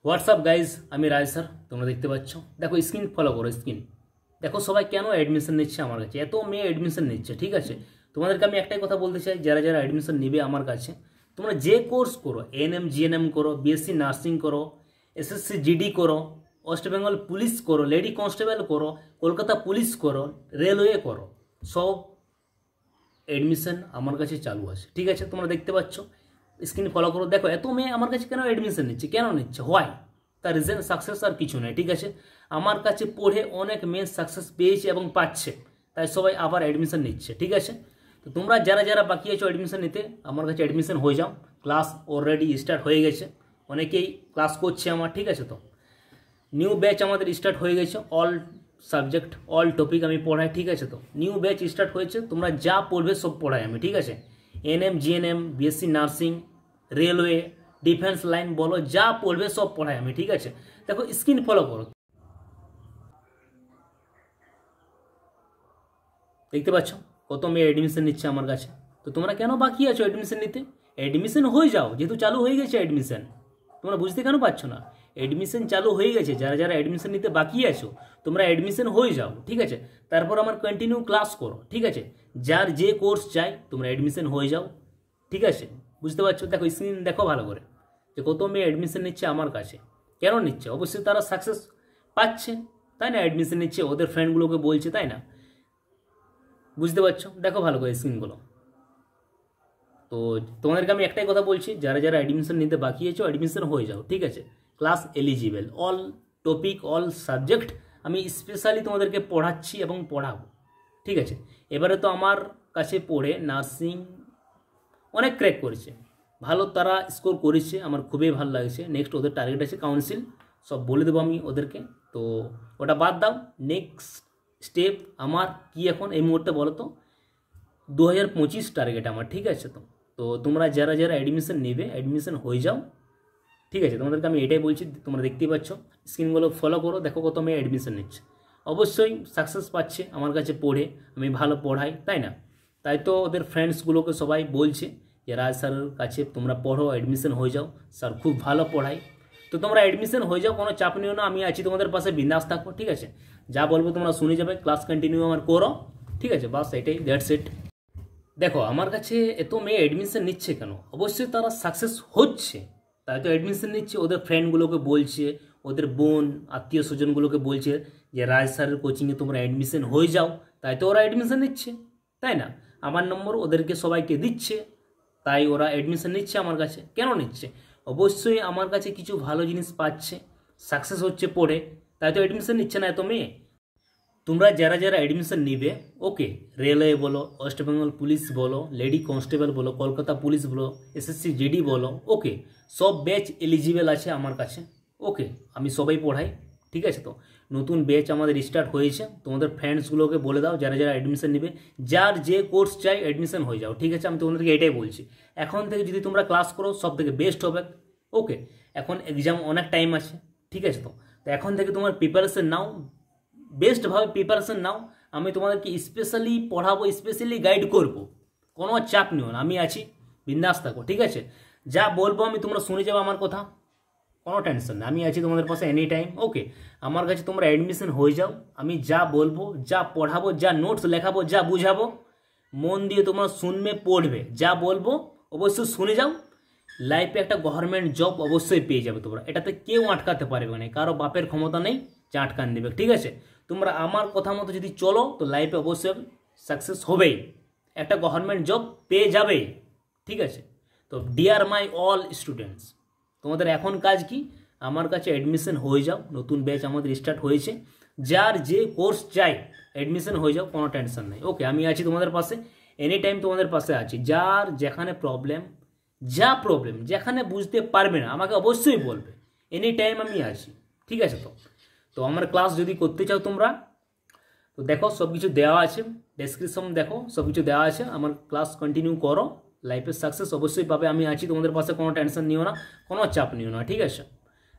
WhatsApp guys, আমি রায় sir. তোমরা দেখতে পাচ্ছ, দেখো স্ক্রিন ফলো করো। স্ক্রিন দেখো সবাই কেন অ্যাডমিশন নিচ্ছে আমার কাছে, এত মেয়ে অ্যাডমিশন নিচ্ছে। ঠিক আছে, তোমাদেরকে আমি একটাই কথা বলতে চাই, যারা যারা অ্যাডমিশন নেবে আমার কাছে, তোমরা যে কোর্স করো, এএনএম জিএনএম করো, বিএসসি নার্সিং করো, এসএসসি জিডি করো, ওয়েস্ট বেঙ্গল পুলিশ করো, লেডি কনস্টেবল করো, কলকাতা পুলিশ করো, রেলওয়ে করো, সব অ্যাডমিশন আমার কাছে চালু আছে। ঠিক আছে, তোমরা দেখতে পাচ্ছ, স্ক্রিন ফলো করো। দেখো এত মেয়ে আমার কাছে কেন অ্যাডমিশন নিচ্ছে, কেন নিচ্ছে, হোয়াই, তার রিজন সাকসেস আর কিছু নেই। ঠিক আছে, আমার কাছে পড়ে অনেক মেয়ে সাকসেস পেয়েছে এবং পাচ্ছে, তাই সবাই আবার অ্যাডমিশন নিচ্ছে। ঠিক আছে, তো তোমরা যারা যারা বাকি আছো অ্যাডমিশন নিতে, আমার কাছে অ্যাডমিশন হয়ে যাও। ক্লাস অলরেডি স্টার্ট হয়ে গেছে, অনেকেই ক্লাস করছে আমার। ঠিক আছে, তো নিউ ব্যাচ আমাদের স্টার্ট হয়ে গেছে, অল সাবজেক্ট অল টপিক আমি পড়াই। ঠিক আছে, তো নিউ ব্যাচ স্টার্ট হয়েছে, তোমরা যা পড়বে সব পড়াই আমি। ঠিক আছে, NM GNM, BSc nursing, railway, defence line বলো, যা পড়বে সব পড়াই আমি। ঠিক আছে, দেখো স্ক্রিন ফলো করো, দেখতে পাচ্ছ কত মেয়ে অ্যাডমিশন নিচ্ছে আমার কাছে। তো তোমরা কেন বাকি আছো অ্যাডমিশন নিতে? অ্যাডমিশন হয়ে যাও, যেহেতু চালু হয়ে গেছে অ্যাডমিশন। তোমরা বুঝতে কেন পারছো না? অ্যাডমিশন চালু হয়ে গেছে, যারা যারা অ্যাডমিশন নিতে বাকি আছো তোমরা অ্যাডমিশন হয়ে যাও। ঠিক আছে, তারপর আমার কন্টিনিউ ক্লাস করো। ঠিক আছে, যার যে কোর্স চাই তোমরা অ্যাডমিশন হয়ে যাও। ঠিক আছে, বুঝতে পারছো? দেখো স্ক্রিন দেখো ভালো করে, যে কত মেয়ে অ্যাডমিশন নিচ্ছে আমার কাছে। কেন নিচ্ছে? অবশ্যই তারা সাকসেস পাচ্ছে, তাই না? অ্যাডমিশন নিচ্ছে, ওদের ফ্রেন্ডগুলোকে বলছে, তাই না? বুঝতে পারছো? দেখো ভালো করে স্ক্রিনগুলো। তো তোমাদেরকে আমি একটাই কথা বলছি, যারা যারা অ্যাডমিশন নিতে বাকি আছো অ্যাডমিশন হয়ে যাও। ঠিক আছে, class eligible, all topic all subject আমি স্পেশালি তোমাদেরকে পড়াচ্ছি এবং পড়াবো। ঠিক আছে, এবারে তো আমার কাছে পড়ে নার্সিং অনেক ক্র্যাক করেছে, ভালো তারা স্কোর করেছে, আমার খুবই ভালো লাগছে। নেক্সট ওদের টার্গেট আছে কাউন্সিল, সব বলে দেবো আমি ওদেরকে। তো ওটা বাদ দাও, নেক্সট স্টেপ আমার কি এখন এই মুহূর্তে বলো তো? 2025 টার্গেট আমার। ঠিক আছে, তো তো তোমরা যারা যারা অ্যাডমিশন নেবে অ্যাডমিশন হয়ে যাও। ঠিক আছে, তোমাদেরকে আমি এটাই বলছি, তোমরা দেখতেই পাচ্ছ, স্ক্রিনগুলো ফলো করো, দেখো কত মেয়ে অ্যাডমিশন নিচ্ছে। অবশ্যই সাকসেস পাচ্ছে আমার কাছে পড়ে, আমি ভালো পড়াই, তাই না? তাই তো ওদের ফ্রেন্ডসগুলোকে সবাই বলছে যে রাজ স্যারের কাছে তোমরা পড়ো, অ্যাডমিশন হয়ে যাও, স্যার খুব ভালো পড়াই। তো তোমরা অ্যাডমিশন হয়ে যাও, কোনো চাপ নিও না, আমি আছি তোমাদের পাশে, বিন্দাস থাকো। ঠিক আছে, যা বলবো তোমরা শুনে যাবে, ক্লাস কন্টিনিউ আমার করো। ঠিক আছে, বাস এটাই, দ্যাটস ইট। দেখো আমার কাছে এত মেয়ে অ্যাডমিশন নিচ্ছে কেন? অবশ্যই তারা সাকসেস হচ্ছে, তাই তো অ্যাডমিশন নিচ্ছে। ওদের ফ্রেন্ডগুলোকে বলছে, ওদের বোন আত্মীয় স্বজনগুলোকে বলছে যে রাজ স্যারের কোচিংয়ে তোমরা অ্যাডমিশন হয়ে যাও, তাই তো ওরা অ্যাডমিশন নিচ্ছে, তাই না? আমার নম্বর ওদেরকে সবাইকে দিচ্ছে, তাই ওরা অ্যাডমিশন নিচ্ছে আমার কাছে। কেন নিচ্ছে? অবশ্যই আমার কাছে কিছু ভালো জিনিস পাচ্ছে, সাকসেস হচ্ছে পড়ে, তাই তো অ্যাডমিশন নিচ্ছে না এত মেয়ে। তোমরা যারা যারা অ্যাডমিশন নিবে, ওকে, রেলওয়ে বলো, ওয়েস্ট বেঙ্গল পুলিশ বলো, লেডি কনস্টেবল বলো, কলকাতা পুলিশ বলো, এসএসসি জিডি বলো, ওকে, সব ব্যাচ এলিজিবল আছে আমার কাছে। ওকে, আমি সবাই পড়াই। ঠিক আছে, তো নতুন ব্যাচ আমাদের স্টার্ট হয়েছে, তোমাদের ফ্রেন্ডসগুলোকে বলে দাও যারা যারা অ্যাডমিশন নেবে, যার যে কোর্স চাই অ্যাডমিশন হয়ে যাও। ঠিক আছে, আমি তোমাদেরকে এটাই বলছি। এখন থেকে যদি তোমরা ক্লাস করো সব থেকে বেস্ট হবে। ওকে, এখন এক্সাম অনেক টাইম আছে। ঠিক আছে, তো এখন থেকে তোমার প্রিপারেশন নাও, বেস্টভাবে প্রিপারেশন নাও। আমি তোমাদেরকে স্পেশালি পড়াবো, স্পেশালি গাইড করব, কোনো চাপ নিও না, আমি আছি, বিন্দাস থাকো। ঠিক আছে, যা বলবো আমি তোমরা শুনে যাবো আমার কথা, কোনো টেনশন না, আমি আছি তোমাদের পাশে এনি টাইম। ওকে, আমার কাছে তোমরা অ্যাডমিশন হয়ে যাও, আমি যা বলবো, যা পড়াবো, যা নোটস লেখাবো, যা বুঝাবো, মন দিয়ে তোমরা শুনবে, পড়বে, যা বলবো অবশ্যই শুনে যাও। লাইফে একটা গভর্নমেন্ট জব অবশ্যই পেয়ে যাবে তোমরা, এটাতে কেউ আটকাতে পারবে না, কারো বাপের ক্ষমতা নেই যে আটকান দেবে। ঠিক আছে, তোমরা আমার কথা মতো যদি চলো তো লাইফে অবশ্যই সাকসেস হবেই, একটা গভর্নমেন্ট জব পেয়ে যাবেই। ঠিক আছে, তো ডিয়ার মাই অল স্টুডেন্টস, তোমাদের এখন কাজ কি? আমার কাছে অ্যাডমিশন হয়ে যাও, নতুন ব্যাচ আমাদের স্টার্ট হয়েছে, যার যে কোর্স চাই অ্যাডমিশন হয়ে যাও, কোনো টেনশন নেই। ওকে, আমি আছি তোমাদের পাশে, এনি টাইম তোমাদের পাশে আছি। যার যেখানে প্রবলেম, যা প্রবলেম যেখানে বুঝতে পারবে না আমাকে অবশ্যই বলবে, এনি টাইম আমি আছি। ঠিক আছে, তো তো আমার ক্লাস যদি করতে চাও তোমরা, তো দেখো সব কিছু দেওয়া আছে, ডেসক্রিপশন দেখো সব কিছু দেওয়া আছে, আমার ক্লাস কন্টিনিউ করো, লাইফের সাকসেস অবশ্যই পাবে, আমি আছি তোমাদের পাশে, কোনো টেনশন নিও না, কোনো চাপ নিও না। ঠিক আছে,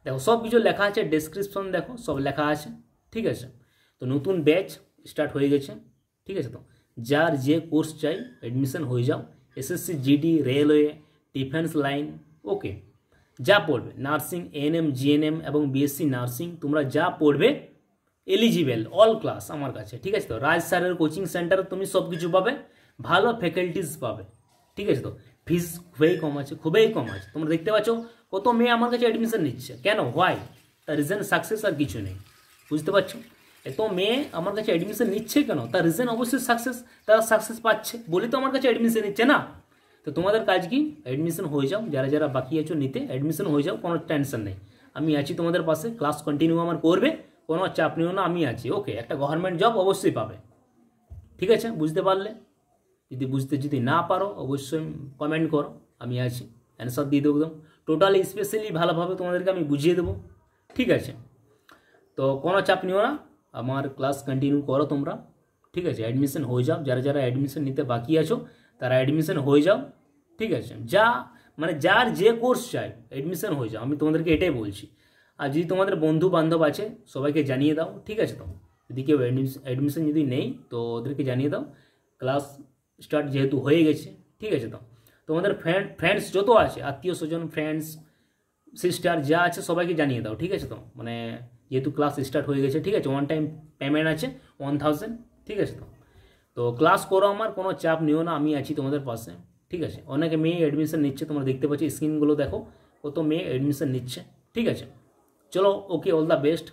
দেখো সব কিছু লেখা আছে, ডেসক্রিপশন দেখো সব লেখা আছে। ঠিক আছে, তো নতুন ব্যাচ স্টার্ট হয়ে গেছে। ঠিক আছে, তো যার যে কোর্স চাই অ্যাডমিশন হয়ে যাও, SSC GD, railway, defence line, okay, যা পড়বে নার্সিং, এএনএম, জিএনএম এবং বিএসসি নার্সিং, তোমরা যা পড়বে এলিজিবেল অল ক্লাস আমার কাছে, ঠিক আছে তো। রাজ স্যারের কোচিং সেন্টারে তুমি সব কিছু পাবে, ভালো ফ্যাকাল্টিস পাবে, ঠিক আছে তো। ফিস খুবই কম আছে, খুবই কম আছে। তোমরা দেখতে পাচ্ছ কত মেয়ে আমার কাছে অ্যাডমিশন নিচ্ছে। কেন? হোয়াই? তার রিজন সাকসেস, আর কিছু নেই। বুঝতে পারছো? এত মেয়ে আমার কাছে অ্যাডমিশন নিচ্ছে কেন? তার রিজন অবশ্যই সাকসেস, তারা সাকসেস পাচ্ছে বলে তো আমার কাছে অ্যাডমিশন নিচ্ছে না। তো তোমাদের কাজ কি? অ্যাডমিশন হয়ে যাও, যারা যারা বাকি আছো নিতে অ্যাডমিশন হয়ে যাও, কোনো টেনশন নেই। আমি আছি তোমাদের পাশে, ক্লাস কন্টিনিউ আমার করবে, কোনো চাপ নিও না, আমি আছি। ওকে, একটা গভর্নমেন্ট জব অবশ্যই পাবে, ঠিক আছে? বুঝতে পারলে? যদি না পারো অবশ্যই কমেন্ট করো, আমি আছি, অ্যান্সার দিয়ে দেবো একদম টোটালি স্পেশালি ভালোভাবে তোমাদেরকে আমি বুঝিয়ে দেবো, ঠিক আছে? তো কোনো চাপ নিও না, আমার ক্লাস কন্টিনিউ করো তোমরা, ঠিক আছে? অ্যাডমিশন হয়ে যাও, যারা যারা অ্যাডমিশন নিতে বাকি আছো তারা অ্যাডমিশন হয়ে যাও, ঠিক আছে? যার যে কোর্স চাই অ্যাডমিশন হয়ে যাও, আমি তোমাদেরকে এটাই বলছি। আর যদি তোমাদের বন্ধু বান্ধব আছে সবাইকে জানিয়ে দাও, ঠিক আছে তো। যদি কেউ অ্যাডমিশন যদি নেই তো ওদেরকে জানিয়ে দাও, ক্লাস স্টার্ট যেহেতু হয়ে গেছে, ঠিক আছে তো। তোমাদের ফ্রেন্ডস যত আছে, আত্মীয় স্বজন, ফ্রেন্ডস, সিস্টার যা আছে সবাইকে জানিয়ে দাও, ঠিক আছে তো। যেহেতু ক্লাস স্টার্ট হয়ে গেছে, ঠিক আছে। ওয়ান টাইম পেমেন্ট আছে 1000, ঠিক আছে তো। তো ক্লাস করো, আমার কোনো চাপ নিও না, আমি আছি তোমাদের পাশে, ঠিক আছে। অনেকে মেয়ে অ্যাডমিশন নিচ্ছে, তোমরা দেখতে পাচ্ছি স্ক্রিনগুলো দেখো, কত মেয়ে অ্যাডমিশন নিচ্ছে, ঠিক আছে। চলো, ওকে, অল দ্য বেস্ট।